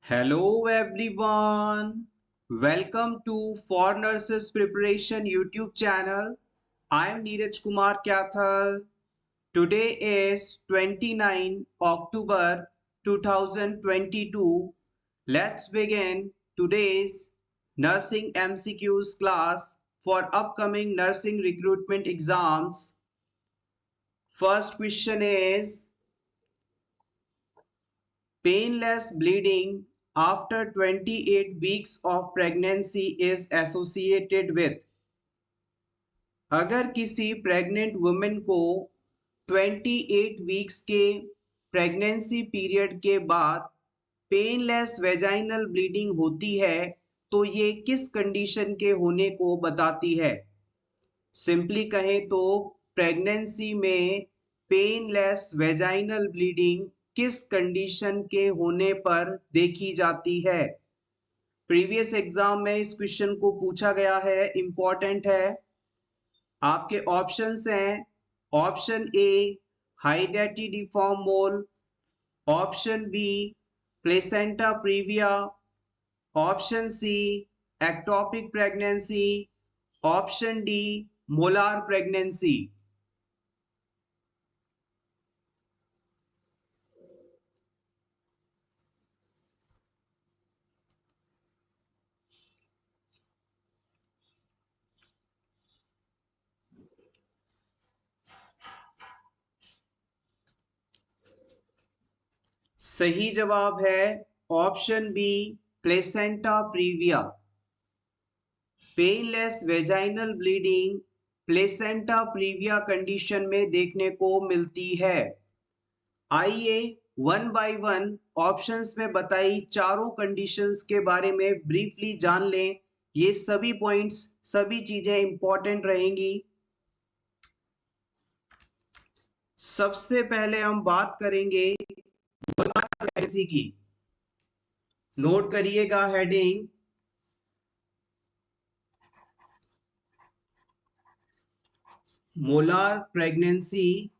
Hello everyone. Welcome to For Nurses Preparation YouTube channel. I am Neeraj Kumar Kyathal. Today is 29 October 2022. Let's begin today's nursing MCQs class for upcoming nursing recruitment exams. First question is painless bleeding after 28 weeks of pregnancy is associated with। अगर किसी pregnant women को 28 weeks के pregnancy period के बाद painless vaginal bleeding होती है तो ये किस कंडीशन के होने को बताती है। सिंपली कहें तो प्रेगनेंसी में पेनलेस वेजाइनल ब्लीडिंग किस कंडीशन के होने पर देखी जाती है। प्रीवियस एग्जाम में इस क्वेश्चन को पूछा गया है, इंपॉर्टेंट है। आपके ऑप्शंस हैं option A hydatidiform mole, option B placenta previa, option C ectopic pregnancy, option D molar pregnancy. सही जवाब है option B placenta previa. Painless vaginal bleeding placenta previa condition में देखने को मिलती है। आइए वन बाय वन ऑप्शंस में बताई चारों कंडीशंस के बारे में ब्रीफली जान लें। ये सभी पॉइंट्स, सभी चीजें इंपॉर्टेंट रहेंगी। सबसे पहले हम बात करेंगे प्रेगनेंसी की। नोट करिएगा heading molar pregnancy.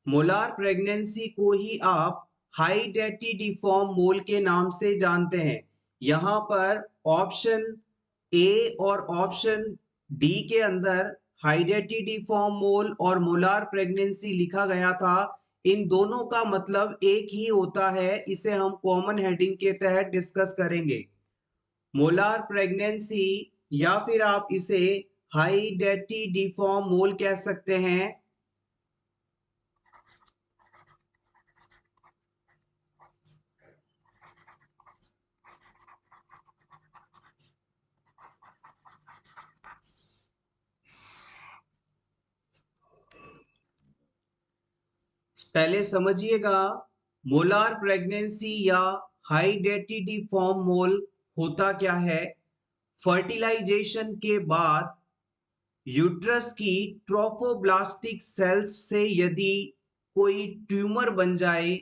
Molar pregnancy को ही आप हाइडेटिडिफॉर्म मोल के नाम से जानते हैं। यहां पर ऑप्शन ए और ऑप्शन डी के अंदर हाइडेटिडिफॉर्म मोल और मोलार प्रेगनेंसी लिखा गया था। इन दोनों का मतलब एक ही होता है। इसे हम कॉमन हेडिंग के तहत डिस्कस करेंगे। मोलार प्रेगनेंसी या फिर आप इसे हाइडेटिडिफॉर्म मोल कह सकते हैं। पहले समझिएगा मोलार प्रेगनेंसी या हाइडेटिडिफॉर्म मोल होता क्या है। फर्टिलाइजेशन के बाद यूट्रस की ट्रोफोब्लास्टिक सेल्स से यदि कोई ट्यूमर बन जाए,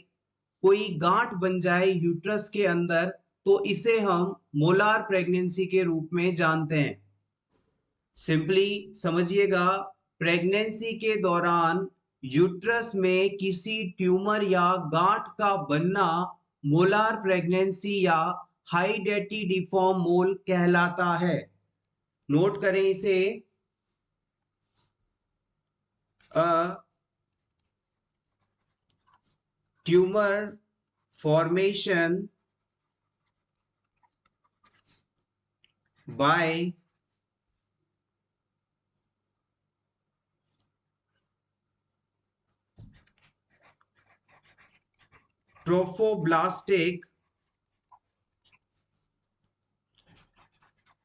कोई गांठ बन जाए यूट्रस के अंदर, तो इसे हम मोलार प्रेगनेंसी के रूप में जानते हैं। सिंपली समझिएगा प्रेगनेंसी के दौरान यूट्रस में किसी ट्यूमर या गांठ का बनना मोलार प्रेगनेंसी या हाइडेटिडिफॉर्म मोल कहलाता है। नोट करें इसे। Tumour formation by trophoblastic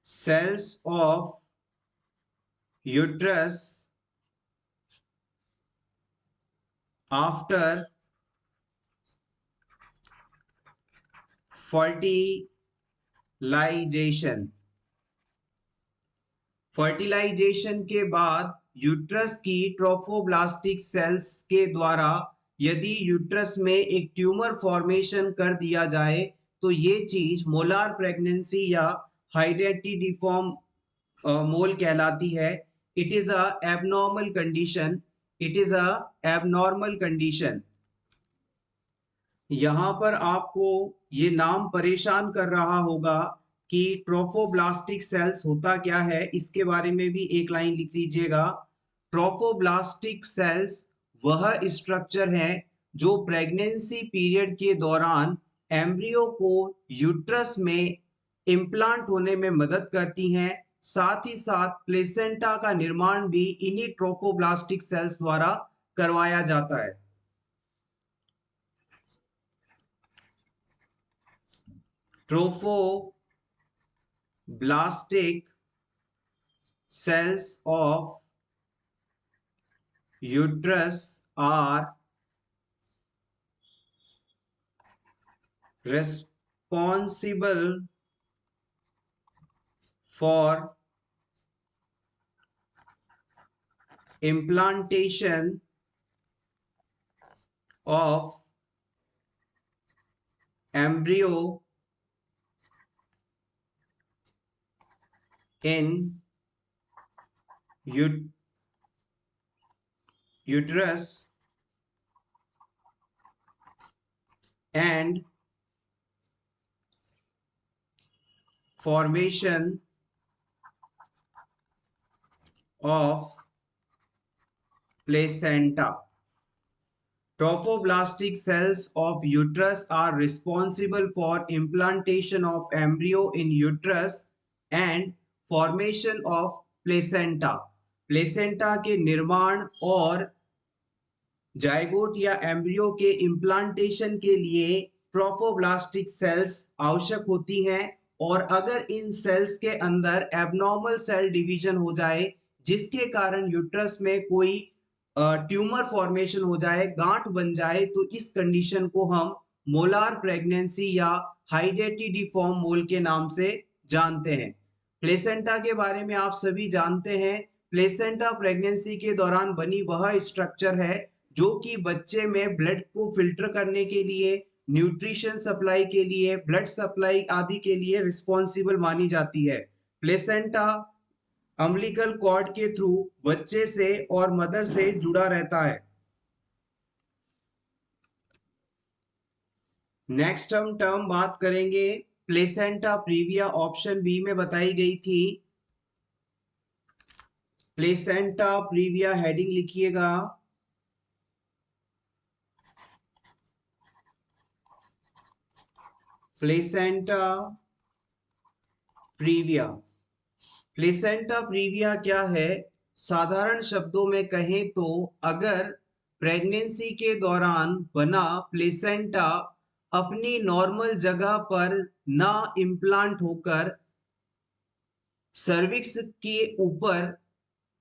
cells of uterus after fertilization. Fertilization के बाद यूट्रस की ट्रोफोब्लास्टिक सेल्स के द्वारा यदि यूट्रस में एक ट्यूमर फॉर्मेशन कर दिया जाए तो ये चीज मोलार प्रेगनेंसी या हाइडेटिडिफॉर्म मोल कहलाती है। It is a abnormal condition. It is a abnormal condition. यहाँ पर आपको ये नाम परेशान कर रहा होगा कि ट्रोफोब्लास्टिक सेल्स होता क्या है, इसके बारे में भी एक लाइन लिख लीजिएगा। ट्रोफोब्लास्टिक सेल्स वह स्ट्रक्चर है जो प्रेगनेंसी पीरियड के दौरान एम्ब्रियो को यूट्रस में इम्प्लांट होने में मदद करती हैं। साथ ही साथ प्लेसेंटा का निर्माण भी इन्हीं ट्रोफोब्लास्टिक सेल्स द्वारा करवाया जाता है। Trophoblastic cells of uterus are responsible for implantation of embryo in uterus and formation of placenta. Trophoblastic cells of uterus are responsible for implantation of embryo in uterus and formation of placenta. Placenta के निर्माण और zygote या embryo के implantation के लिए trophoblastic sales आवश्यक होती हैं। और अगर इन सेल्स के अंदर एबनॉर्मल सेल डिवीजन हो जाए, जिसके कारण यूट्रस में कोई ट्यूमर फॉर्मेशन हो जाए, गांठ बन जाए, तो इस कंडीशन को हम मोलार प्रेगनेंसी या हाइडेटिडिफॉर्म मोल के नाम से जानते हैं। प्लेसेंटा के बारे में आप सभी जानते हैं। प्लेसेंटा प्रेगनेंसी के दौरान बनी वह स्ट्रक्चर है जो कि बच्चे में ब्लड को फिल्टर करने के लिए, न्यूट्रिशन सप्लाई के लिए, ब्लड सप्लाई आदि के लिए रिस्पॉन्सिबल मानी जाती है। प्लेसेंटा अम्बिलिकल कॉर्ड के थ्रू बच्चे से और मदर से जुड़ा रहता है। नेक्स्ट हम टर्म बात करेंगे प्लेसेंटा प्रीविया, ऑप्शन बी में बताई गई थी। प्लेसेंटा प्रीविया हेडिंग लिखिएगा। Placenta previa. प्लेसेंटा प्रीविया क्या है? साधारण शब्दों में कहें तो अगर प्रेगनेंसी के दौरान बना प्लेसेंटा अपनी नॉर्मल जगह पर ना इम्प्लांट होकर सर्विक्स के ऊपर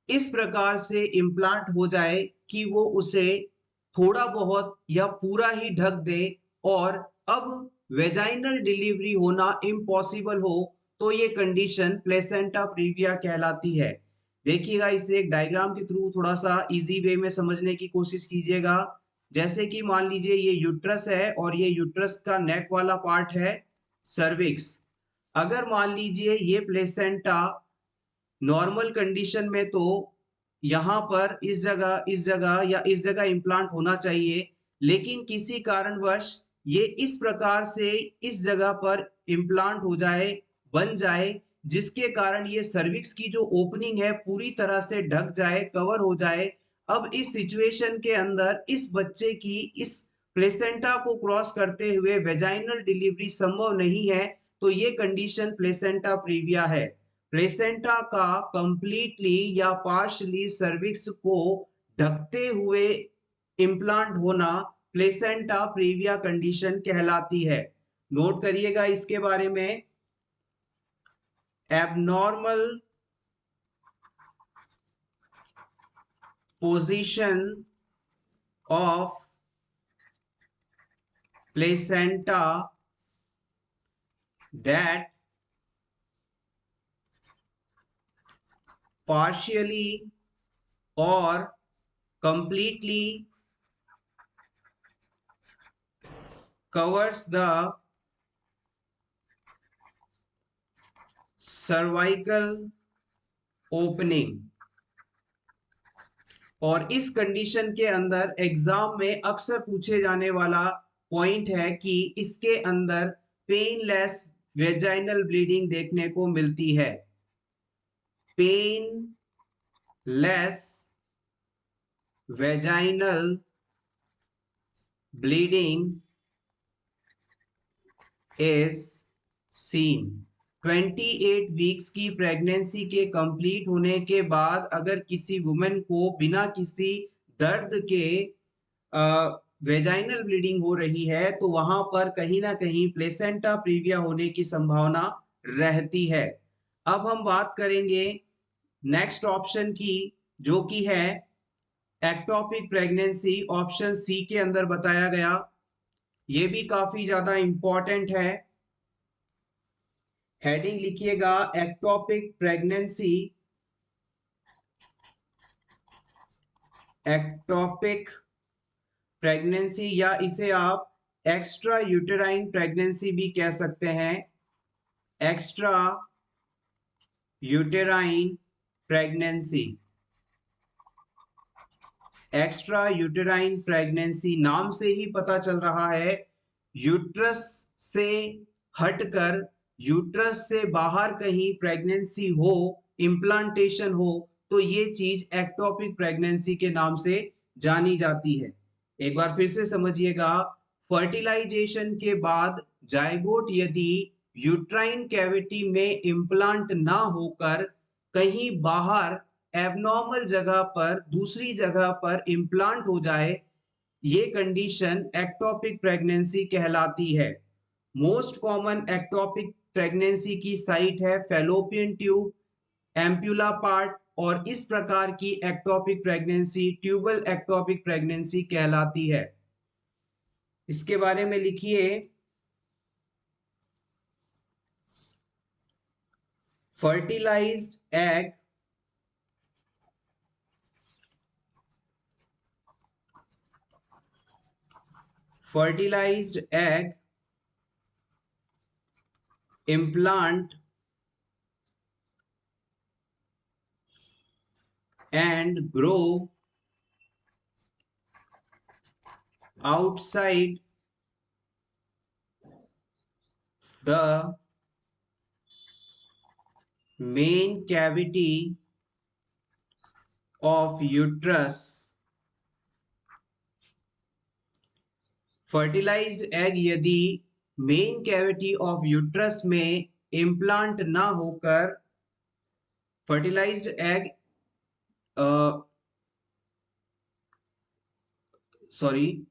इस प्रकार से इम्प्लांट हो जाए कि वो उसे थोड़ा बहुत या पूरा ही ढक दे और अब वेजाइनल डिलीवरी होना इम्पॉसिबल हो, तो ये कंडीशन प्लेसेंटा प्रीविया कहलाती है। देखिएगा, इसे एक डायग्राम के थ्रू थोड़ा सा इजी वे में समझने की कोशिश कीजिएगा। जैसे कि मान लीजिए ये यूट्रस है और ये यूट्रस का नेक वाला पार्ट है सर्विक्स। अगर मान लीजिए ये प्लेसेंटा नॉर्मल कंडीशन में तो यहाँ पर इस जगह या इस जगह इम्प्लांट होना चाहिए, लेकिन किसी कारणवश ये इस प्रकार से इस जगह पर इम्प्लांट हो जाए, बन जाए, जिसके कारण ये सर्विक्स की जो ओपनिंग है पूरी तरह से ढक जाए, कवर हो जाए। अब इस सिचुएशन के अंदर इस बच्चे की इस प्लेसेंटा को क्रॉस करते हुए वेजाइनल डिलीवरी संभव नहीं है, तो ये कंडीशन प्लेसेंटा प्रीविया है। प्लेसेंटा का कंप्लीटली या पार्शली सर्विक्स को ढकते हुए इम्प्लांट होना प्लेसेंटा प्रीविया कंडीशन कहलाती है। नोट करिएगा इसके बारे में। Abnormal position of placenta that partially or completely covers the cervical opening। और इस कंडीशन के अंदर एग्जाम में अक्सर पूछे जाने वाला पॉइंट है कि इसके अंदर पेनलेस वेजाइनल ब्लीडिंग देखने को मिलती है। Painless vaginal bleeding is seen. 28 weeks की प्रेगनेंसी के कंप्लीट होने के बाद अगर किसी वुमेन को बिना किसी दर्द के वेजाइनल ब्लीडिंग हो रही है तो वहां पर कहीं ना कहीं प्लेसेंटा प्रीविया होने की संभावना रहती है। अब हम बात करेंगे नेक्स्ट ऑप्शन की, जो कि है एक्टोपिक प्रेगनेंसी। ऑप्शन सी के अंदर बताया गया, ये भी काफी ज्यादा इंपॉर्टेंट है। हेडिंग लिखिएगा एक्टोपिक प्रेगनेंसी। एक्टोपिक प्रेगनेंसी या इसे आप एक्स्ट्रा यूटेराइन प्रेगनेंसी भी कह सकते हैं। Extra uterine pregnancy. Extra uterine pregnancy नाम से ही पता चल रहा है, यूट्रस से हटकर यूट्रस से बाहर कहीं प्रेगनेंसी हो, इम्प्लांटेशन हो, तो ये चीज एक्टोपिक प्रेगनेंसी के नाम से जानी जाती है। एक बार फिर से समझिएगा, फर्टिलाइजेशन के बाद जाइगोट यदि यूट्राइन कैविटी में इम्प्लांट ना होकर कहीं बाहर एबनॉर्मल जगह पर दूसरी जगह पर इम्प्लांट हो जाए, ये कंडीशन एक्टोपिक प्रेगनेंसी कहलाती है। मोस्ट कॉमन एक्टोपिक प्रेगनेंसी की साइट है फैलोपियन ट्यूब, एम्प्यूला पार्ट, और इस प्रकार की ectopic pregnancy tubal ectopic pregnancy कहलाती है। इसके बारे में लिखिए, fertilized egg implant and grow outside the main cavity of uterus। Fertilized egg यदि मेन कैविटी ऑफ यूट्रस में इम्प्लांट ना होकर fertilized egg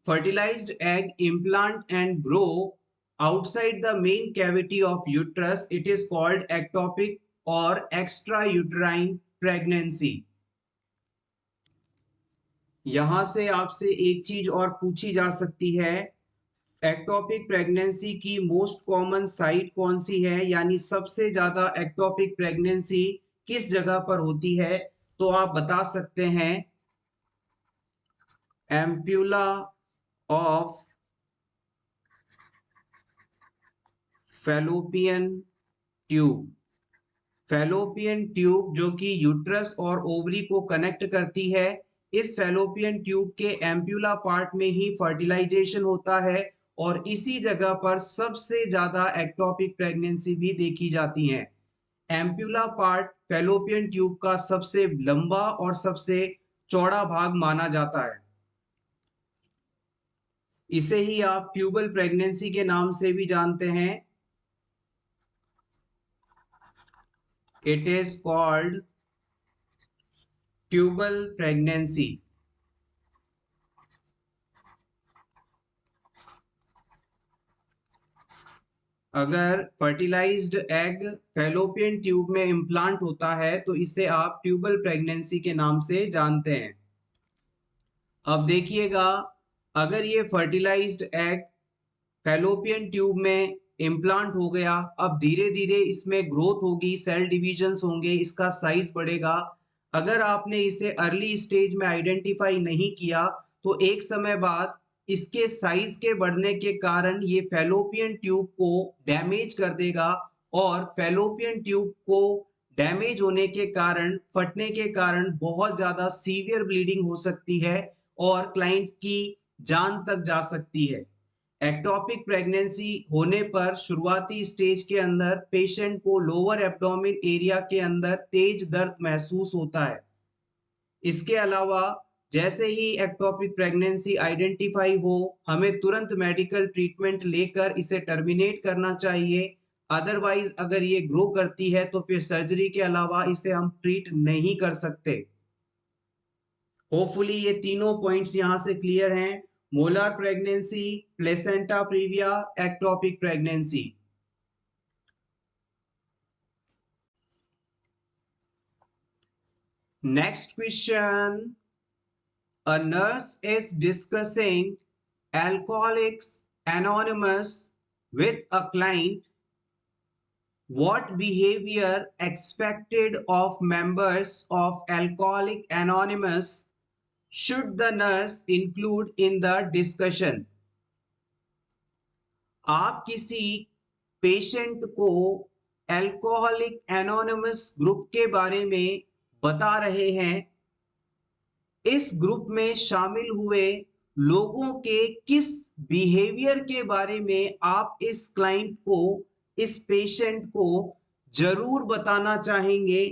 fertilized egg implant and grow outside the main cavity of uterus, it is called ectopic or extrauterine pregnancy। यहां से आपसे एक चीज और पूछी जा सकती है, एक्टोपिक प्रेगनेंसी की मोस्ट कॉमन साइट कौन सी है, यानी सबसे ज्यादा एक्टोपिक प्रेगनेंसी किस जगह पर होती है, तो आप बता सकते हैं ampulla of fallopian tube. Fallopian tube जो कि यूट्रस और ओवरी को कनेक्ट करती है, इस फैलोपियन ट्यूब के एम्प्यूला पार्ट में ही फर्टिलाइजेशन होता है और इसी जगह पर सबसे ज्यादा एक्टोपिक प्रेगनेंसी भी देखी जाती है। एम्प्यूला पार्ट फैलोपियन ट्यूब का सबसे लंबा और सबसे चौड़ा भाग माना जाता है। इसे ही आप ट्यूबल प्रेगनेंसी के नाम से भी जानते हैं। It is called tubal pregnancy. अगर फर्टिलाइज्ड एग फैलोपियन ट्यूब में इम्प्लांट होता है तो इसे आप ट्यूबल प्रेगनेंसी के नाम से जानते हैं। अब देखिएगा, अगर ये फर्टिलाइज्ड एग फैलोपियन ट्यूब में इम्प्लांट हो गया, अब धीरे धीरे इसमें ग्रोथ होगी, सेल डिविजन्स होंगे, इसका साइज बढ़ेगा। अगर आपने इसे अर्ली स्टेज में आइडेंटिफाई नहीं किया तो एक समय बाद इसके साइज के बढ़ने के कारण ये फैलोपियन ट्यूब को डैमेज कर देगा और फैलोपियन ट्यूब को डैमेज होने के कारण, फटने के कारण बहुत ज्यादा सीवियर ब्लीडिंग हो सकती है और क्लाइंट की जान तक जा सकती है। एक्टोपिक प्रेगनेंसी होने पर शुरुआती स्टेज के अंदर पेशेंट को लोअर एब्डोमेन एरिया के अंदर तेज दर्द महसूस होता है। इसके अलावा जैसे ही एक्टोपिक प्रेगनेंसी आइडेंटिफाई हो, हमें तुरंत मेडिकल ट्रीटमेंट लेकर इसे टर्मिनेट करना चाहिए। अदरवाइज अगर ये ग्रो करती है तो फिर सर्जरी के अलावा इसे हम ट्रीट नहीं कर सकते। होपफुली ये तीनों पॉइंट्स यहां से क्लियर हैं। Molar pregnancy, placenta previa, ectopic pregnancy. Next question, a nurse is discussing Alcoholics Anonymous with a client. What behavior expected of members of Alcoholic Anonymous should the nurse include in the discussion? आप किसी patient को alcoholic anonymous group के बारे में बता रहे हैं। इस ग्रुप में शामिल हुए लोगों के किस बिहेवियर के बारे में आप इस क्लाइंट को, इस पेशेंट को जरूर बताना चाहेंगे।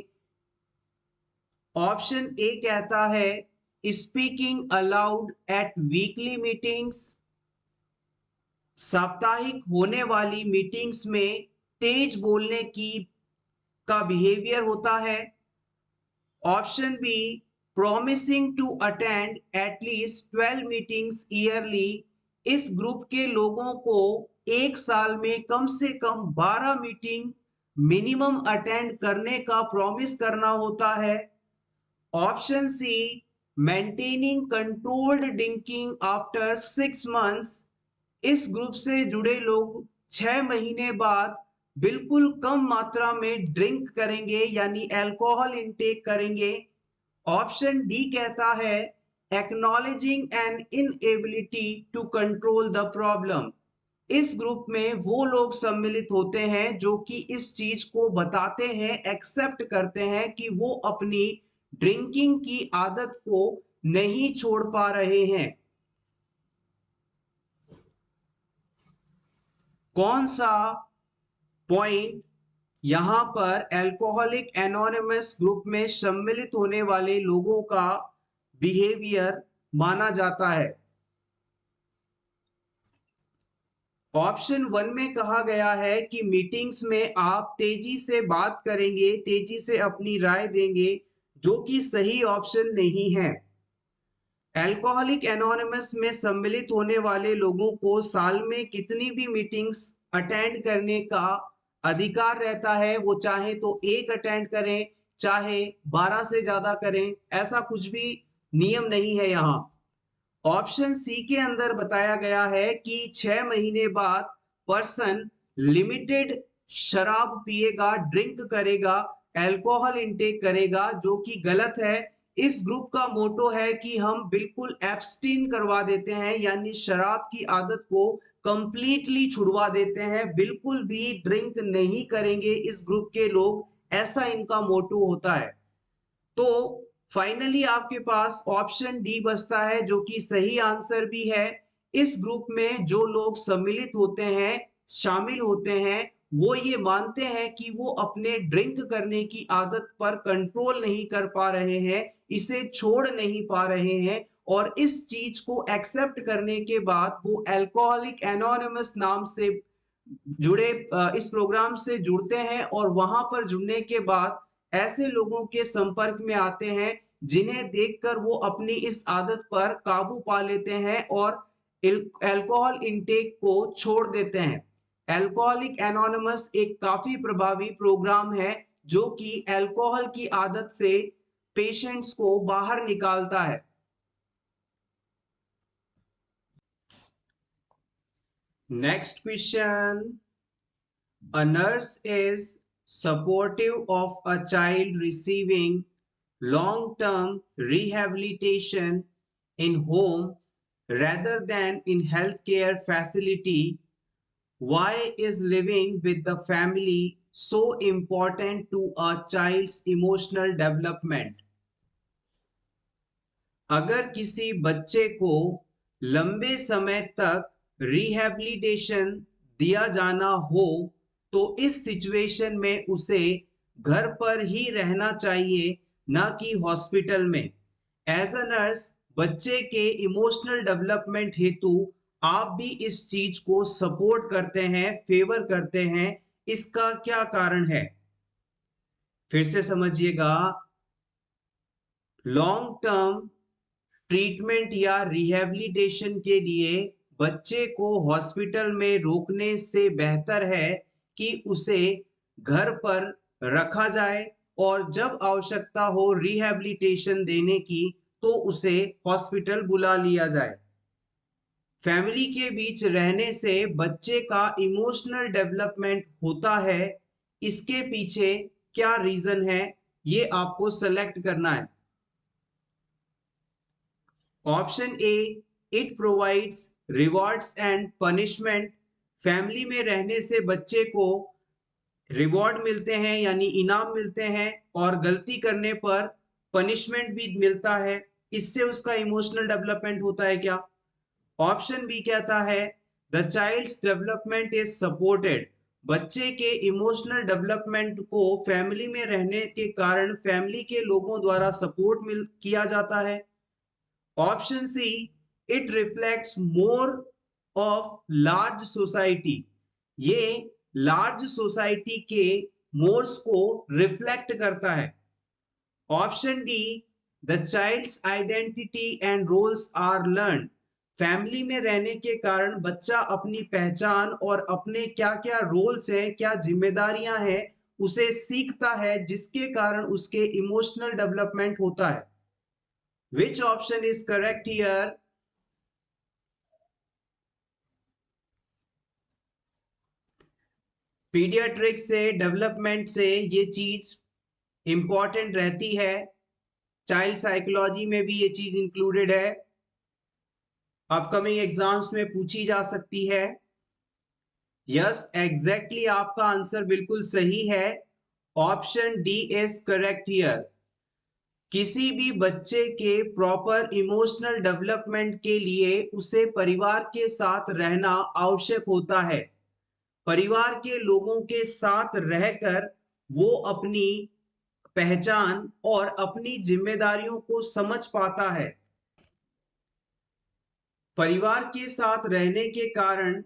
ऑप्शन ए कहता है speaking allowed at weekly meetings, साप्ताहिक होने वाली मीटिंग्स में तेज बोलने का बिहेवियर होता है। Option B promising to attend at least 12 meetings yearly, इस ग्रुप के लोगों को एक साल में कम से कम 12 मीटिंग मिनिमम अटेंड करने का प्रॉमिस करना होता है। Option C maintaining controlled drinking after 6 months, इस ग्रुप से जुड़े लोग 6 महीने बाद बिल्कुल कम मात्रा में ड्रिंक करेंगे यानी अल्कोहल इंटेक करेंगे। ऑप्शन डी कहता है acknowledging an inability to control the problem, इस ग्रुप में वो लोग सम्मिलित होते हैं जो कि इस चीज को बताते हैं, एक्सेप्ट करते हैं कि वो अपनी ड्रिंकिंग की आदत को नहीं छोड़ पा रहे हैं। कौन सा पॉइंट यहां पर अल्कोहलिक एनोनिमस ग्रुप में सम्मिलित होने वाले लोगों का बिहेवियर माना जाता है? ऑप्शन 1 में कहा गया है कि मीटिंग्स में आप तेजी से बात करेंगे, तेजी से अपनी राय देंगे, जो कि सही ऑप्शन नहीं है। अल्कोहलिक एनोनिमस में सम्मिलित होने वाले लोगों को साल में कितनी भी मीटिंग्स अटेंड करने का अधिकार रहता है। वो चाहे तो एक अटेंड करें, चाहे 12 से ज्यादा करें, ऐसा कुछ भी नियम नहीं है यहाँ। ऑप्शन सी के अंदर बताया गया है कि 6 महीने बाद पर्सन लिमिटेड शराब पिएगा, ड्रिंक करेगा, अल्कोहल इंटेक करेगा, जो कि गलत है। इस ग्रुप का मोटो है कि हम बिल्कुल एब्स्टीन करवा देते हैं, यानी शराब की आदत को कंप्लीटली छुड़वा देते हैं, बिल्कुल भी ड्रिंक नहीं करेंगे इस ग्रुप के लोग, ऐसा इनका मोटो होता है। तो फाइनली आपके पास ऑप्शन डी बचता है, जो कि सही आंसर भी है। इस ग्रुप में जो लोग सम्मिलित होते हैं, शामिल होते हैं, वो ये मानते हैं कि वो अपने ड्रिंक करने की आदत पर कंट्रोल नहीं कर पा रहे हैं, इसे छोड़ नहीं पा रहे हैं, और इस चीज को एक्सेप्ट करने के बाद वो अल्कोहलिक एनोनिमस नाम से जुड़े, इस प्रोग्राम से जुड़ते हैं, और वहां पर जुड़ने के बाद ऐसे लोगों के संपर्क में आते हैं जिन्हें देखकर वो अपनी इस आदत पर काबू पा लेते हैं और अल्कोहल इंटेक को छोड़ देते हैं। अल्कोहलिक एनोनिमस एक काफी प्रभावी प्रोग्राम है जो कि अल्कोहल की आदत से पेशेंट्स को बाहर निकालता है। Next question, a nurse is supportive of a child receiving long-term rehabilitation in home rather than in healthcare facility. Why is living with the family so important to a child's emotional development? अगर किसी बच्चे को लंबे समय तक rehabilitation दिया जाना हो तो इस सिचुएशन में उसे घर पर ही रहना चाहिए, ना कि हॉस्पिटल में। एज अ नर्स बच्चे के इमोशनल डेवलपमेंट हेतु आप भी इस चीज को सपोर्ट करते हैं, फेवर करते हैं। इसका क्या कारण है? फिर से समझिएगा। लॉन्ग टर्म ट्रीटमेंट या रिहैबिलिटेशन के लिए बच्चे को हॉस्पिटल में रोकने से बेहतर है कि उसे घर पर रखा जाए और जब आवश्यकता हो रिहैबिलिटेशन देने की तो उसे हॉस्पिटल बुला लिया जाए। फैमिली के बीच रहने से बच्चे का इमोशनल डेवलपमेंट होता है। इसके पीछे क्या रीजन है, ये आपको सेलेक्ट करना है। Option A, it provides rewards and punishment. Family में रहने से बच्चे को रिवॉर्ड मिलते हैं यानी इनाम मिलते हैं और गलती करने पर पनिशमेंट भी मिलता है। इससे उसका इमोशनल डेवलपमेंट होता है क्या? ऑप्शन बी कहता है the child's development is supported. बच्चे के इमोशनल डेवलपमेंट को फैमिली में रहने के कारण फैमिली के लोगों द्वारा सपोर्ट किया जाता है। Option C, it reflects more of large society. ये लार्ज सोसाइटी के मोर्स को रिफ्लेक्ट करता है। Option D, the child's identity and roles are learn. Family में रहने के कारण बच्चा अपनी पहचान और अपने क्या क्या रोल्स हैं, क्या जिम्मेदारियां हैं, उसे सीखता है, जिसके कारण उसके इमोशनल डेवलपमेंट होता है। Which option is correct here? Paediatrics से डेवलपमेंट से ये चीज इंपॉर्टेंट रहती है। चाइल्ड साइकोलॉजी में भी ये चीज इंक्लूडेड है। अपकमिंग एग्जाम्स में पूछी जा सकती है। यस, एग्जैक्टली आपका आंसर बिल्कुल सही है। Option D is correct here. किसी भी बच्चे के प्रॉपर इमोशनल डेवलपमेंट के लिए उसे परिवार के साथ रहना आवश्यक होता है। परिवार के लोगों के साथ रहकर वो अपनी पहचान और अपनी जिम्मेदारियों को समझ पाता है। परिवार के साथ रहने के कारण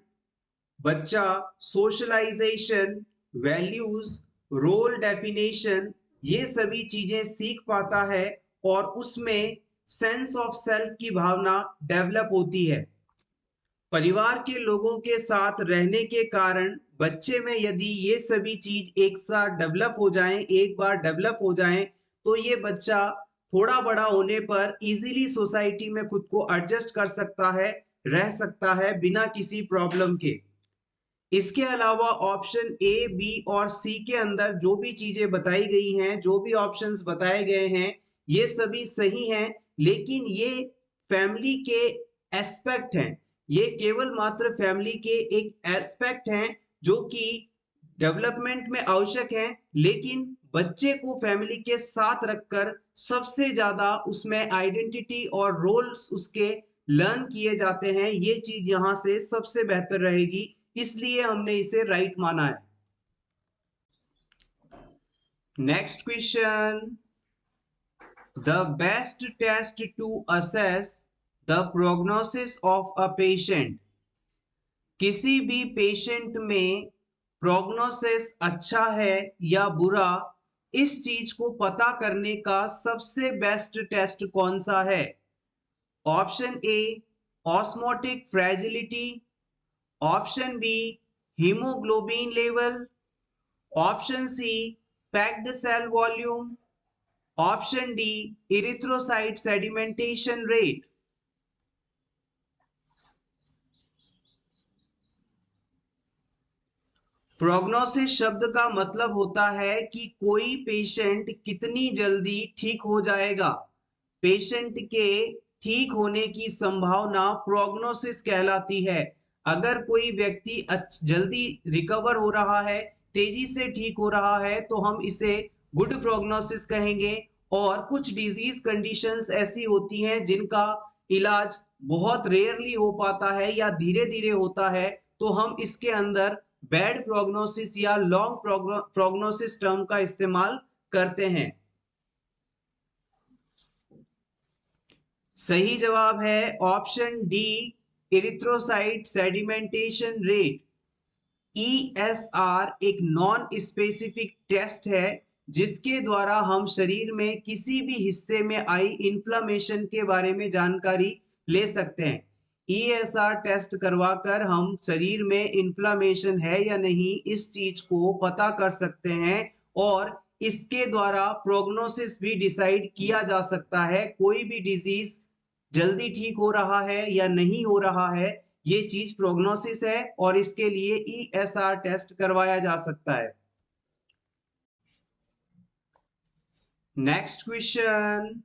बच्चा सोशलाइजेशन, वैल्यूज, रोल डेफिनेशन, ये सभी चीजें सीख पाता है और उसमें सेंस ऑफ सेल्फ की भावना डेवलप होती है। परिवार के लोगों के साथ रहने के कारण बच्चे में यदि ये सभी चीज एक साथ डेवलप हो जाएं, एक बार डेवलप हो जाएं, तो ये बच्चा थोड़ा बड़ा होने पर इजीली सोसाइटी में खुद को एडजस्ट कर सकता है, रह सकता है बिना किसी प्रॉब्लम के। इसके अलावा ऑप्शन ए, बी और सी के अंदर जो भी चीजें बताई गई हैं, जो भी ऑप्शंस बताए गए हैं, ये सभी सही हैं, लेकिन ये फैमिली के एस्पेक्ट हैं। ये केवल मात्र फैमिली के एक एस्पेक्ट हैं जो कि डेवलपमेंट में आवश्यक हैं, लेकिन बच्चे को फैमिली के साथ रखकर सबसे ज्यादा उसमें आइडेंटिटी और रोल्स उसके लर्न किए जाते हैं। ये चीज यहाँ से सबसे बेहतर रहेगी, इसलिए हमने इसे राइट माना है। Next question, the best test to assess the prognosis of a patient. किसी भी पेशेंट में प्रोग्नोसिस अच्छा है या बुरा, इस चीज को पता करने का सबसे बेस्ट टेस्ट कौन सा है? Option A, osmotic fragility. Option B, haemoglobin level. Option C, packed cell volume. Option D, erythrocyte sedimentation rate. Prognosis शब्द का मतलब होता है कि कोई पेशेंट कितनी जल्दी ठीक हो जाएगा। पेशेंट के ठीक होने की संभावना प्रोग्नोसिस कहलाती है। अगर कोई व्यक्ति जल्दी रिकवर हो रहा है, तेजी से ठीक हो रहा है, तो हम इसे गुड प्रोग्नोसिस कहेंगे। और कुछ डिजीज कंडीशंस ऐसी होती हैं जिनका इलाज बहुत रेयरली हो पाता है या धीरे धीरे होता है, तो हम इसके अंदर बैड प्रोग्नोसिस या लॉन्ग प्रोग्नोसिस टर्म का इस्तेमाल करते हैं। सही जवाब है option D, erythrocyte sedimentation rate. ESR एक नॉन स्पेसिफिक टेस्ट है जिसके द्वारा हम शरीर में किसी भी हिस्से में आई इन्फ्लामेशन के बारे में जानकारी ले सकते हैं। ESR टेस्ट करवाकर हम शरीर में इन्फ्लामेशन है या नहीं इस चीज को पता कर सकते हैं और इसके द्वारा प्रोग्नोसिस भी डिसाइड किया जा सकता है, कोई भी डिजीज जल्दी ठीक हो रहा है या नहीं हो रहा है, ये चीज प्रोग्नोसिस है और इसके लिए ESR टेस्ट करवाया जा सकता है। Next question,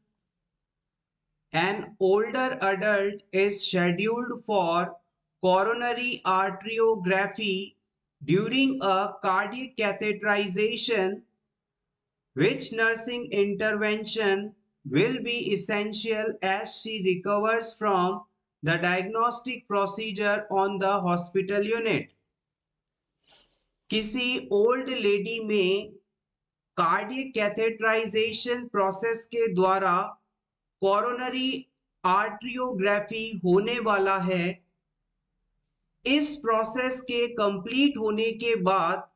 an older adult is scheduled for coronary arteriography during a cardiac catheterization. Which nursing intervention will be essential as she recovers from the diagnostic procedure on the hospital unit? किसी old lady में cardiac catheterization process के द्वारा coronary आर्ट्रियोग्राफी होने वाला है। इस process के complete होने के बाद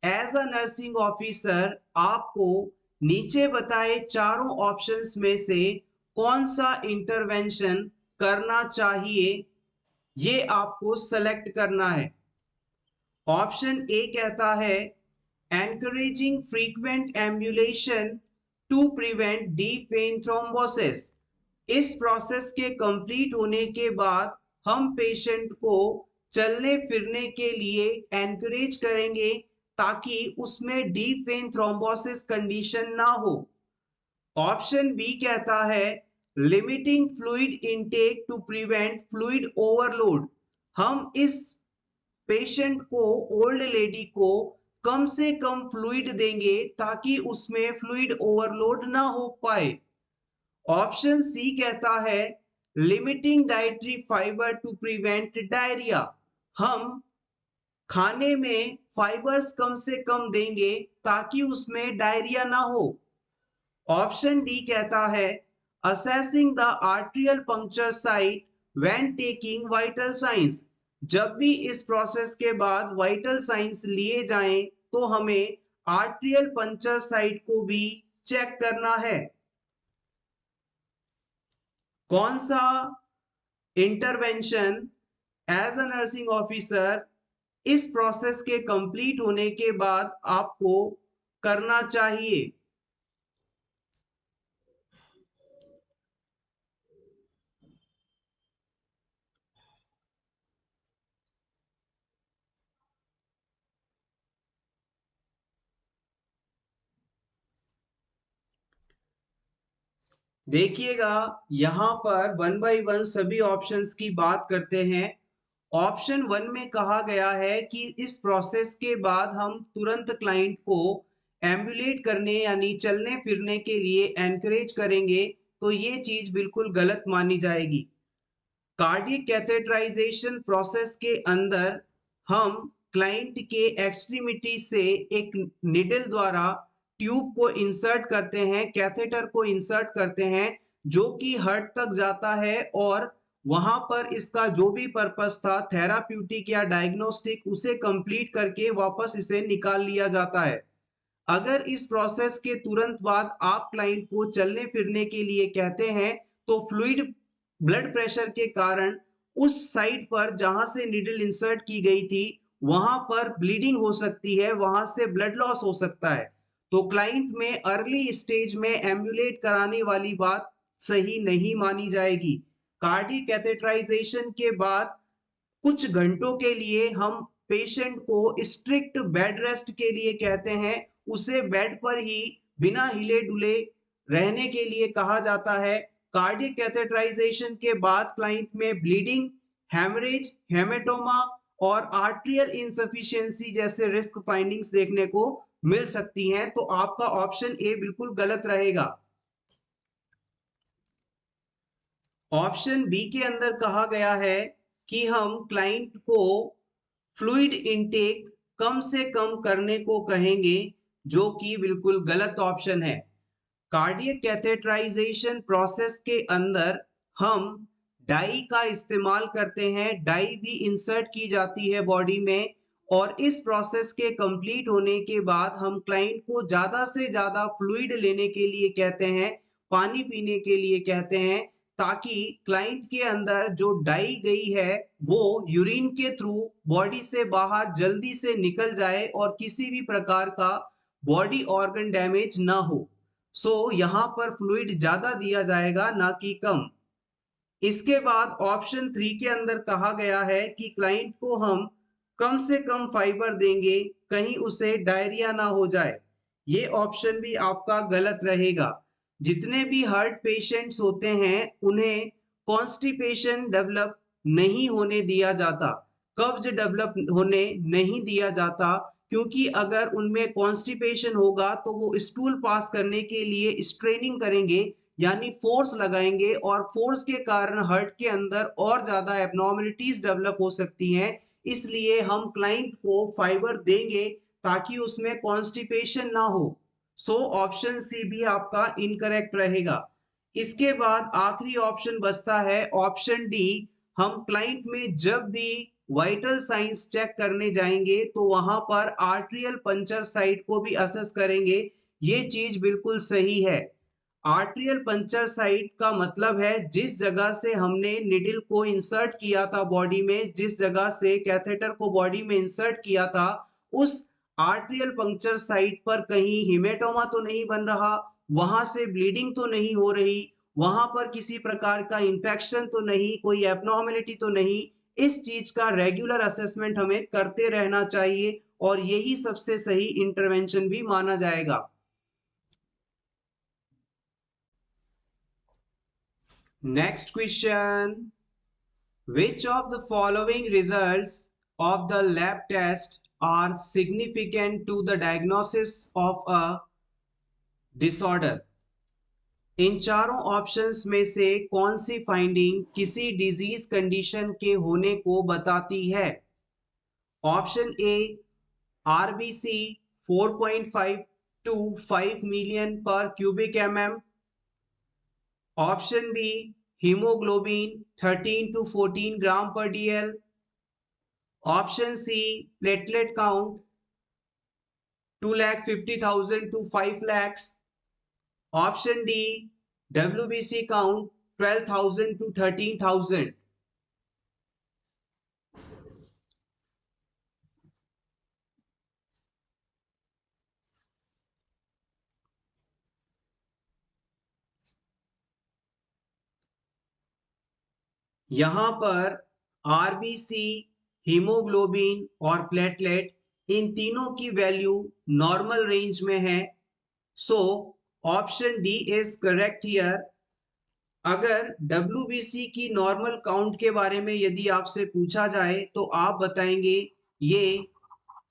एज अ नर्सिंग ऑफिसर आपको नीचे बताए चारों ऑप्शंस में से कौन सा इंटरवेंशन करना चाहिए, ये आपको सेलेक्ट करना है। ऑप्शन ए कहता है encouraging frequent ambulation to prevent deep vein thrombosis. इस प्रोसेस के कंप्लीट होने के बाद हम पेशेंट को चलने फिरने के लिए एनकरेज करेंगे ताकि उसमें डीप वेन थ्रोम्बोसिस कंडीशन ना हो। ऑप्शन बी कहता है limiting fluid intake to prevent fluid overload. हम इस पेशेंट को, ओल्ड लेडी को कम से कम फ्लूइड देंगे ताकि उसमें फ्लूइड ओवरलोड ना हो पाए। ऑप्शन सी कहता है limiting dietary fibre to prevent diarrhoea. हम खाने में फाइबर्स कम से कम देंगे ताकि उसमें डायरिया ना हो। ऑप्शन डी कहता है assessing the arterial puncture site when taking vital signs. जब भी इस प्रोसेस के बाद वाइटल साइंस लिए जाएं तो हमें आर्ट्रियल पंक्चर साइट को भी चेक करना है। कौन सा intervention as a nursing officer इस प्रोसेस के कंप्लीट होने के बाद आपको करना चाहिए? देखिएगा यहां पर वन बाय वन सभी ऑप्शंस की बात करते हैं। ऑप्शन वन में कहा गया है कि इस प्रोसेस के बाद हम तुरंत क्लाइंट को एम्बुलेट करने यानी चलने फिरने के लिए एनकरेज करेंगे, तो ये चीज बिल्कुल गलत मानी जाएगी। कार्डियक कैथेटराइजेशन प्रोसेस के अंदर हम क्लाइंट के एक्सट्रीमिटी से एक निडल द्वारा ट्यूब को इंसर्ट करते हैं, कैथेटर को इंसर्ट करते हैं जो कि हार्ट तक जाता है और वहां पर इसका जो भी पर्पस था थेराप्यूटिक या डायग्नोस्टिक उसे कंप्लीट करके वापस इसे निकाल लिया जाता है। अगर इस प्रोसेस के तुरंत बाद आप क्लाइंट को चलने फिरने के लिए कहते हैं तो फ्लूइड ब्लड प्रेशर के कारण उस साइड पर जहां से नीडल इंसर्ट की गई थी वहां पर ब्लीडिंग हो सकती है, वहां से ब्लड लॉस हो सकता है। तो क्लाइंट में अर्ली स्टेज में एम्बुलेट कराने वाली बात सही नहीं मानी जाएगी। कार्डियक कैथेटराइजेशन के बाद कुछ घंटों के लिए हम पेशेंट को स्ट्रिक्ट बेड रेस्ट के लिए कहते हैं, उसे बेड पर ही बिना हिले डुले रहने के लिए कहा जाता है। कार्डियक कैथेटराइजेशन के बाद क्लाइंट में ब्लीडिंग, हेमरेज, हेमेटोमा और आर्ट्रियल इनसफिशिएंसी जैसे रिस्क फाइंडिंग्स देखने को मिल सकती हैं, तो आपका ऑप्शन ए बिल्कुल गलत रहेगा। ऑप्शन बी के अंदर कहा गया है कि हम क्लाइंट को फ्लूइड इनटेक कम से कम करने को कहेंगे, जो कि बिल्कुल गलत ऑप्शन है। कार्डियक कैथेटराइजेशन प्रोसेस के अंदर हम डाई का इस्तेमाल करते हैं, डाई भी इंसर्ट की जाती है बॉडी में, और इस प्रोसेस के कंप्लीट होने के बाद हम क्लाइंट को ज्यादा से ज्यादा फ्लूइड लेने के लिए कहते हैं, पानी पीने के लिए कहते हैं, ताकि क्लाइंट के अंदर जो डाई गई है वो यूरिन के थ्रू बॉडी से बाहर जल्दी से निकल जाए और किसी भी प्रकार का बॉडी ऑर्गन डैमेज ना हो। सो यहाँ पर फ्लूइड ज्यादा दिया जाएगा, ना कि कम। इसके बाद ऑप्शन 3 के अंदर कहा गया है कि क्लाइंट को हम कम से कम फाइबर देंगे, कहीं उसे डायरिया ना हो जाए। ये ऑप्शन भी आपका गलत रहेगा। जितने भी हार्ट पेशेंट्स होते हैं उन्हें कॉन्स्टिपेशन डेवलप नहीं होने दिया जाता, कब्ज डेवलप होने नहीं दिया जाता, क्योंकि अगर उनमें कॉन्स्टिपेशन होगा तो वो स्टूल पास करने के लिए स्ट्रेनिंग करेंगे, यानी फोर्स लगाएंगे, और फोर्स के कारण हार्ट के अंदर और ज्यादा एबनॉर्मलिटीज डेवलप हो सकती हैं। इसलिए हम क्लाइंट को फाइबर देंगे ताकि उसमें कॉन्स्टिपेशन ना हो। सो ऑप्शन सी भी आपका इनकरेक्ट रहेगा। इसके बाद आखिरी ऑप्शन बचता है ऑप्शन डी। हम क्लाइंट में जब भी वाइटल साइंस चेक करने जाएंगे तो वहां पर आर्ट्रियल पंचर साइट को भी असेस करेंगे। ये चीज बिल्कुल सही है। आर्ट्रियल पंचर साइट का मतलब है जिस जगह से हमने निडल को इंसर्ट किया था बॉडी में, जिस जगह से कैथेटर को बॉडी में इंसर्ट किया था, उस आर्ट्रियल पंक्चर साइट पर कहीं हिमेटोमा तो नहीं बन रहा, वहां से ब्लीडिंग तो नहीं हो रही, वहां पर किसी प्रकार का इंफेक्शन तो नहीं, कोई एबनॉर्मेलिटी तो नहीं। इस चीज का रेगुलर असेसमेंट हमें करते रहना चाहिए और यही सबसे सही इंटरवेंशन भी माना जाएगा। Next question. Which of the following results of the lab test are significant to the diagnosis of a disorder? इन चारों ऑप्शंस में से कौन सी फाइंडिंग किसी डिजीज कंडीशन के होने को बताती है? Option A, RBC 4.5 to 5 million per cubic mm. Option B, hemoglobin 13 to 14 gram per dl. Option C, platelet count 2,50,000 to 5 lakhs. Option D, WBC count 12,000 to 13,000. यहां पर आरबीसी, हीमोग्लोबिन और platelet, इन तीनों की वैल्यू नॉर्मल रेंज में है। So option D is correct here. अगर WBC की नॉर्मल काउंट के बारे में यदि आपसे पूछा जाए तो आप बताएंगे ये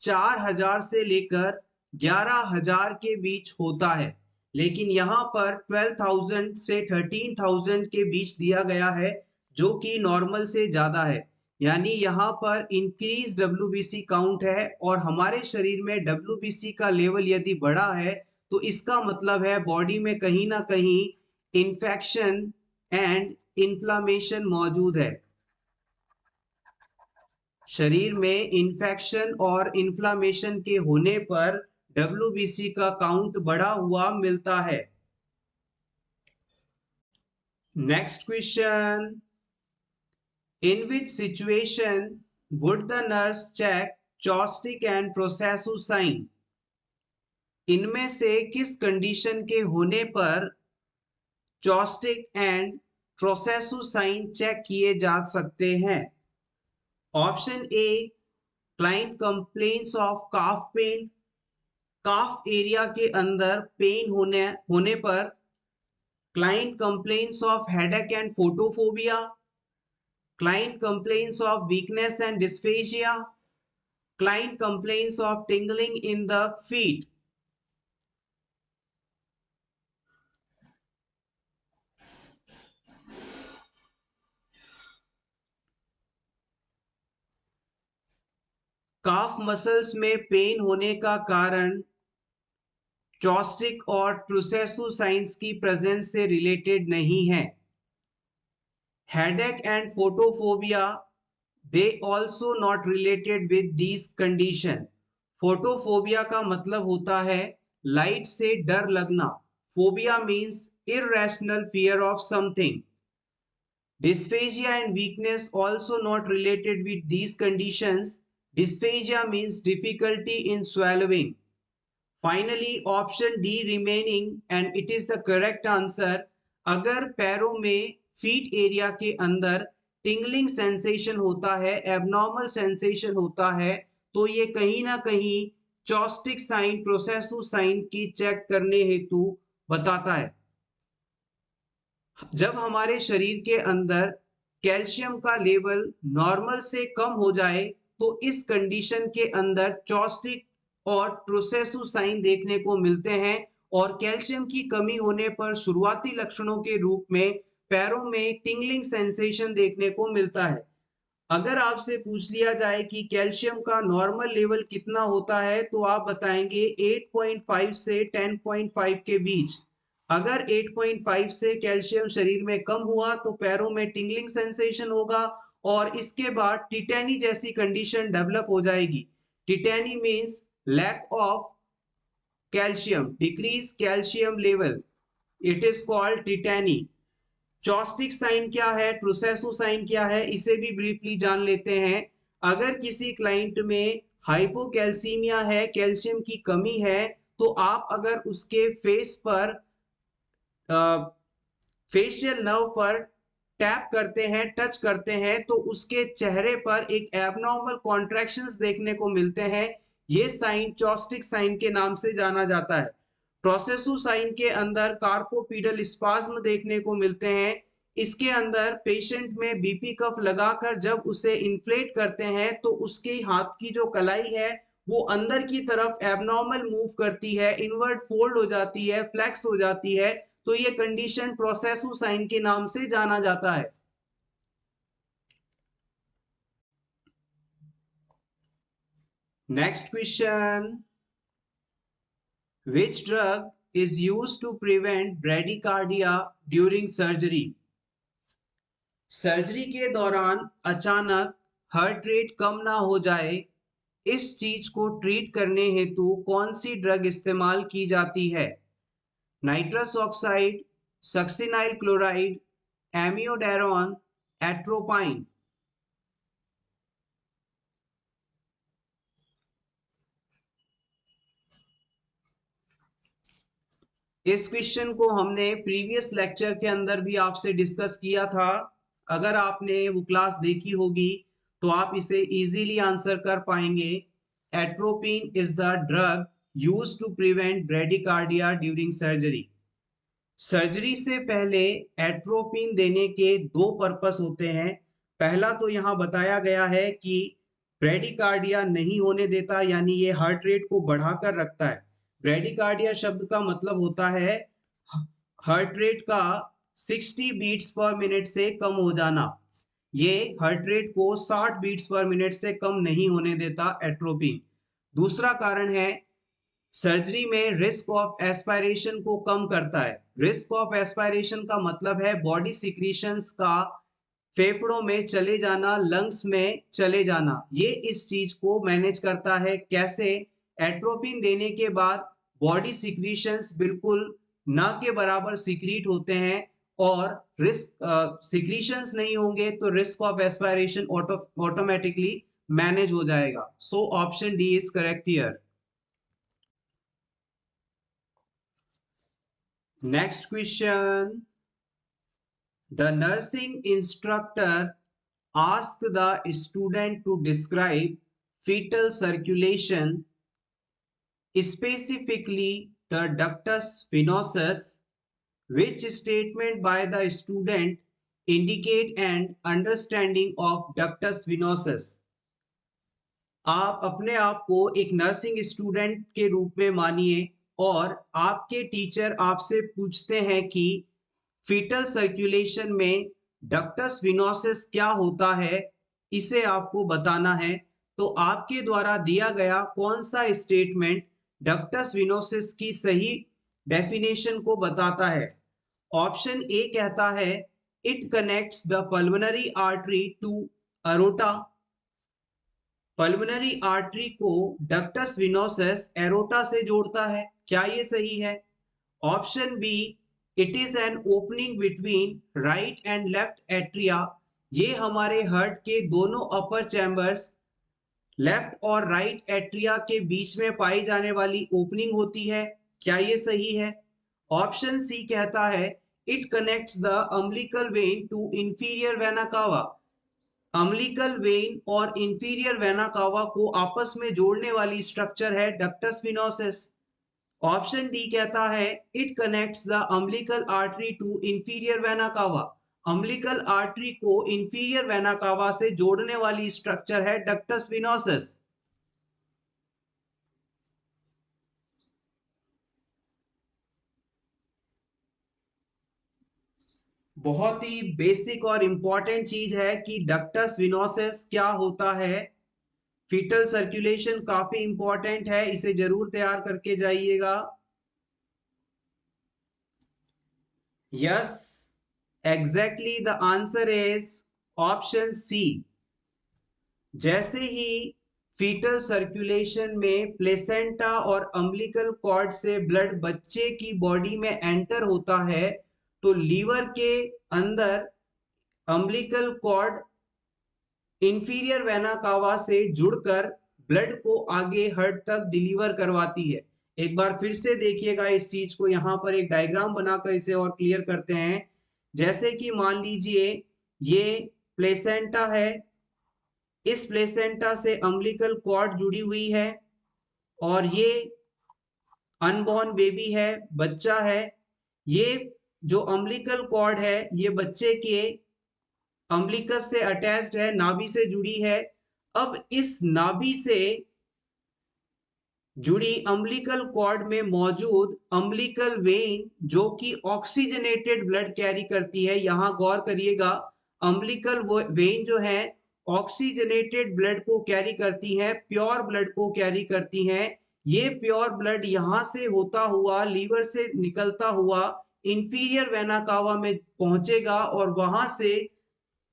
4,000 से लेकर 11,000 के बीच होता है, लेकिन यहाँ पर 12,000 से 13,000 के बीच दिया गया है, जो कि नॉर्मल से ज्यादा है। यानी यहाँ पर इंक्रीज WBC काउंट है, और हमारे शरीर में WBC का लेवल यदि बढ़ा है तो इसका मतलब है बॉडी में कहीं ना कहीं इन्फेक्शन एंड इन्फ्लामेशन मौजूद है। शरीर में इन्फेक्शन और इन्फ्लामेशन के होने पर WBC का काउंट बढ़ा हुआ मिलता है। Next question. In which situation would the nurse check Chvostek and Trousseau sign? इनमें से किस कंडीशन के होने पर Chvostek and Trousseau sign check किए जा सकते हैं? Option A, client complains of calf pain, calf area के अंदर पेन होने पर। Client complains of headache and photophobia, client complains of weakness and dysphagia, client complains of tingling in the feet. Calf muscles में pen होने का कारण चॉस्टिक और ट्रूसेसु science की प्रेजेंस से रिलेटेड नहीं है। Headache and photophobia, they also not related with these condition। Photophobia का मतलब होता है लाइट से डर लगना। Phobia means irrational fear of something। Dysphagia and weakness also not related with these conditions। Dysphagia means difficulty in swallowing। Finally, option D remaining and it is the correct answer। अगर पैरों में feet area के अंदर tingling sensation होता है, abnormal sensation होता है, तो ये कहीं ना कहीं चॉस्टिक साइन, प्रोसेसु साइन की चेक करने हेतु बताता है। जब हमारे शरीर के अंदर कैल्शियम का लेवल नॉर्मल से कम हो जाए तो इस कंडीशन के अंदर चॉस्टिक और ट्रूसेसु साइन देखने को मिलते हैं और कैल्शियम की कमी होने पर शुरुआती लक्षणों के रूप में पैरों में टिंगलिंग सेंसेशन देखने को मिलता है। अगर आपसे पूछ लिया जाए कि कैल्शियम का नॉर्मल लेवल कितना होता है तो आप बताएंगे 8.5 से 10.5 के बीच। अगर 8.5 से कैल्शियम शरीर में कम हुआ तो पैरों में टिंगलिंग सेंसेशन होगा और इसके बाद टिटेनी जैसी कंडीशन डेवलप हो जाएगी। Tetany means lack of calcium, decrease calcium level, it is called tetany. Chvostek sign क्या है, ट्रूसेसु साइन क्या है, इसे भी ब्रीफली जान लेते हैं। अगर किसी क्लाइंट में हाइपोकैल्सीमिया है, कैल्शियम की कमी है, तो आप अगर उसके फेस पर फेशियल नर्व पर टैप करते हैं, टच करते हैं, तो उसके चेहरे पर एक एबनॉर्मल कॉन्ट्रैक्शंस देखने को मिलते हैं। ये साइन चॉस्टिक साइन के नाम से जाना जाता है। प्रोसेसु साइन के अंदर कार्पोपीडल स्पाज्म देखने को मिलते हैं। इसके अंदर पेशेंट में बीपी कफ लगाकर जब उसे इन्फ्लेट करते हैं तो उसके हाथ की जो कलाई है वो अंदर की तरफ एबनॉर्मल मूव करती है, इनवर्ट फोल्ड हो जाती है, फ्लेक्स हो जाती है, तो ये कंडीशन प्रोसेसु साइन के नाम से जाना जाता है। Next question, which drug is used to prevent bradycardia during surgery? Surgery के दौरान अचानक हार्ट रेट कम ना हो जाए, इस चीज को ट्रीट करने हेतु कौन सी ड्रग इस्तेमाल की जाती है? Nitrous oxide, succinyl chloride, amiodarone, atropine. इस क्वेश्चन को हमने प्रीवियस लेक्चर के अंदर भी आपसे डिस्कस किया था। अगर आपने वो क्लास देखी होगी तो आप इसे इजीली आंसर कर पाएंगे। Atropine is the drug used to prevent bradycardia during surgery. Surgery से पहले एट्रोपिन देने के दो पर्पस होते हैं। पहला तो यहाँ बताया गया है कि ब्रेडिकार्डिया नहीं होने देता, यानी ये हार्ट रेट को बढ़ाकर रखता है। ब्रेडिकार्डिया शब्द का मतलब होता है हार्ट रेट का 60 बीट्स पर मिनट से कम हो जाना। ये हार्ट रेट को 60 बीट्स पर मिनट से कम नहीं होने देता एट्रोपिन। दूसरा कारण है सर्जरी में रिस्क ऑफ एस्पायरेशन को कम करता है। रिस्क ऑफ एस्पायरेशन का मतलब है बॉडी सिक्रीशंस का फेफड़ों में चले जाना, लंग्स में चले जाना। ये इस चीज को मैनेज करता है। कैसे? एट्रोपिन देने के बाद बॉडी सिक्रीशंस बिल्कुल ना के बराबर सिक्रीट होते हैं और रिस्क सिक्रीशंस नहीं होंगे तो risk of aspiration automatically manage हो जाएगा। सो option D is correct here. Next question. The nursing instructor asked the student to describe fetal circulation, specifically the ductus venosus. Which statement by the student indicate an understanding of ductus venosus? आप अपने आप को एक nursing student के रूप में मानिए और आपके टीचर आपसे पूछते हैं कि फीटल सर्कुलेशन में डक्टस विनोसिस क्या होता है, इसे आपको बताना है। तो आपके द्वारा दिया गया कौन सा स्टेटमेंट डक्टस विनोसिस की सही डेफिनेशन को बताता है? ऑप्शन ए कहता है it connects the pulmonary artery to aorta. Pulmonary artery को डक्टस विनोसस एरोटा से जोड़ता है, क्या ये सही है? Option B it is an opening between right and left atria. ये हमारे हार्ट के दोनों अपर चैम्बर्स लेफ्ट और राइट एट्रिया के बीच में पाई जाने वाली ओपनिंग होती है, क्या ये सही है? ऑप्शन सी कहता है it connects the umbilical vein to inferior vena cava. Umbilical vein और इंफीरियर वेना कावा को आपस में जोड़ने वाली स्ट्रक्चर है डक्टस विनोसिस। ऑप्शन डी कहता है it connects the umbilical artery to inferior vena cava. Umbilical artery को इंफीरियर वेना कावा से जोड़ने वाली स्ट्रक्चर है डक्टस विनोसिस। बहुत ही बेसिक और इंपॉर्टेंट चीज है कि डक्टस विनोसिस क्या होता है। फीटल सर्कुलेशन काफी इंपॉर्टेंट है, इसे जरूर तैयार करके जाइएगा। Yes, exactly the answer is option C. जैसे ही फीटल सर्कुलेशन में प्लेसेंटा और अम्बिलिकल कॉर्ड से ब्लड बच्चे की बॉडी में एंटर होता है तो लीवर के अंदर umbilical cord inferior vena cava से जुड़कर ब्लड को आगे हार्ट तक डिलीवर करवाती है। एक बार फिर से देखिएगा इस चीज को, यहाँ पर एक डायग्राम बनाकर इसे और क्लियर करते हैं। जैसे कि मान लीजिए ये प्लेसेंटा है, इस प्लेसेंटा से अम्बिलिकल कॉर्ड जुड़ी हुई है और ये अनबॉर्न बेबी है, बच्चा है। ये जो अम्बिलिकल कॉर्ड है ये बच्चे के अम्बिलिकस से अटैच्ड है, नाभि से जुड़ी है। अब इस नाभि से जुड़ी अम्बिलिकल कॉर्ड में मौजूद अम्बिलिकल वेन जो कि ऑक्सीजनेटेड ब्लड कैरी करती है, यहां गौर करिएगा, अम्बिलिकल वेन जो है ऑक्सीजनेटेड ब्लड को कैरी करती है, प्योर ब्लड को कैरी करती है। ये प्योर ब्लड यहां से होता हुआ लीवर से निकलता हुआ इंफीरियर वेना कावा में पहुंचेगा और वहां से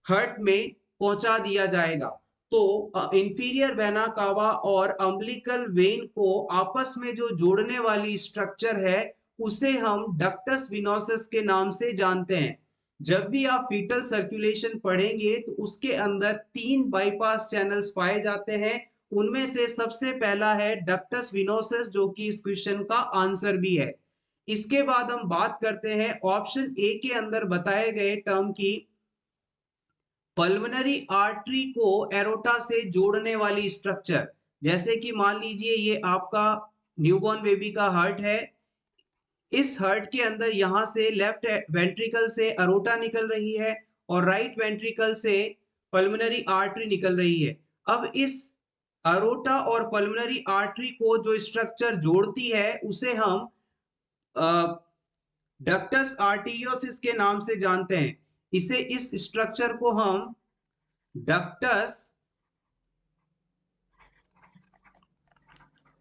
हार्ट में पहुंचा दिया जाएगा। तो इंफीरियर वेना कावा और अम्बिलिकल वेन को आपस में जो जोड़ने वाली स्ट्रक्चर है उसे हम डक्टस विनोसिस के नाम से जानते हैं। जब भी आप फीटल सर्कुलेशन पढ़ेंगे तो उसके अंदर 3 बाईपास चैनल्स पाए जाते हैं। उनमें से सबसे पहला है डक्टस विनोसिस जो कि इस क्वेश्चन का आंसर भी है। इसके बाद हम बात करते हैं ऑप्शन ए के अंदर बताए गए टर्म की, पल्मोनरी आर्टरी को एरोटा से जोड़ने वाली स्ट्रक्चर। जैसे कि मान लीजिए ये आपका न्यूबॉर्न बेबी का हार्ट है, इस हार्ट के अंदर यहां से लेफ्ट वेंट्रिकल से अरोटा निकल रही है और राइट वेंट्रिकल से पल्मोनरी आर्टरी निकल रही है। अब इस अरोटा और पल्मोनरी आर्टरी को जो स्ट्रक्चर जोड़ती है उसे हम डक्टस आर्टीरियोसिस के नाम से जानते हैं। इसे इस स्ट्रक्चर को हम डक्टस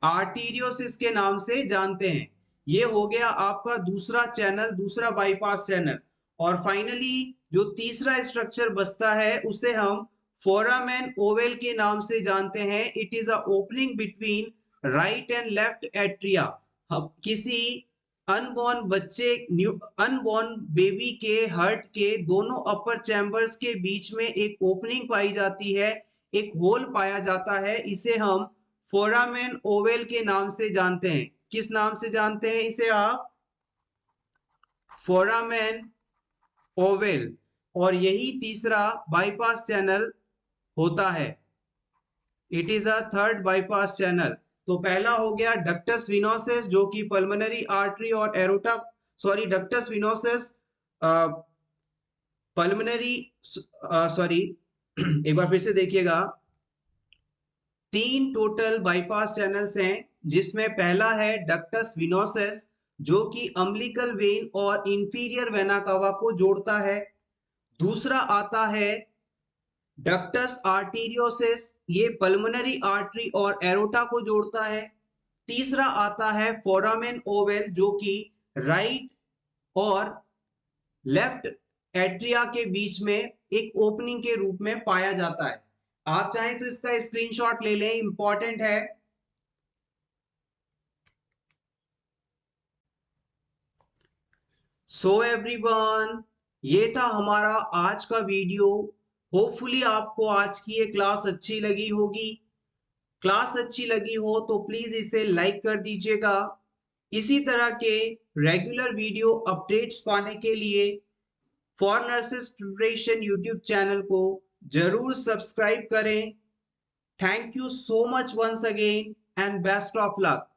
आर्टीरियोसिस के नाम से जानते हैं। ये हो गया आपका दूसरा चैनल, दूसरा बाईपास चैनल। और फाइनली जो तीसरा स्ट्रक्चर बचता है उसे हम फोरामेन ओवेल के नाम से जानते हैं। It is a opening between right and left atria. किसी अनबॉर्न बच्चे अनबॉर्न बेबी के हार्ट के दोनों अपर चैम्बर्स के बीच में एक ओपनिंग पाई जाती है, एक होल पाया जाता है। इसे हम फोरामेन ओवेल के नाम से जानते हैं। किस नाम से जानते हैं इसे आप? Foramen ovale. और यही तीसरा बाईपास चैनल होता है। It is a third bypass channel. तो पहला हो गया डक्टस विनोसिस जो कि पल्मोनरी आर्टरी और aorta, sorry ductus venosus pulmonary, sorry एक बार फिर से देखिएगा, 3 टोटल बाईपास चैनल्स हैं जिसमें पहला है डक्टस विनोसिस जो कि अम्बिलिकल वेन और इंफीरियर वेना कावा को जोड़ता है। दूसरा आता है डक्टस आर्टीरियोसिस ये पल्मोनरी आर्टरी और एरोटा को जोड़ता है। तीसरा आता है फोरामेन ओवल जो कि राइट और लेफ्ट एट्रिया के बीच में एक ओपनिंग के रूप में पाया जाता है। आप चाहें तो इसका स्क्रीनशॉट ले लें, इंपॉर्टेंट है। सो एवरीवन, ये था हमारा आज का वीडियो। होपफुली आपको आज की ये क्लास अच्छी लगी होगी। क्लास अच्छी लगी हो तो प्लीज इसे लाइक कर दीजिएगा। इसी तरह के रेगुलर वीडियो अपडेट्स पाने के लिए for nurses preparation YouTube channel को जरूर सब्सक्राइब करें। Thank you so much once again and best of luck.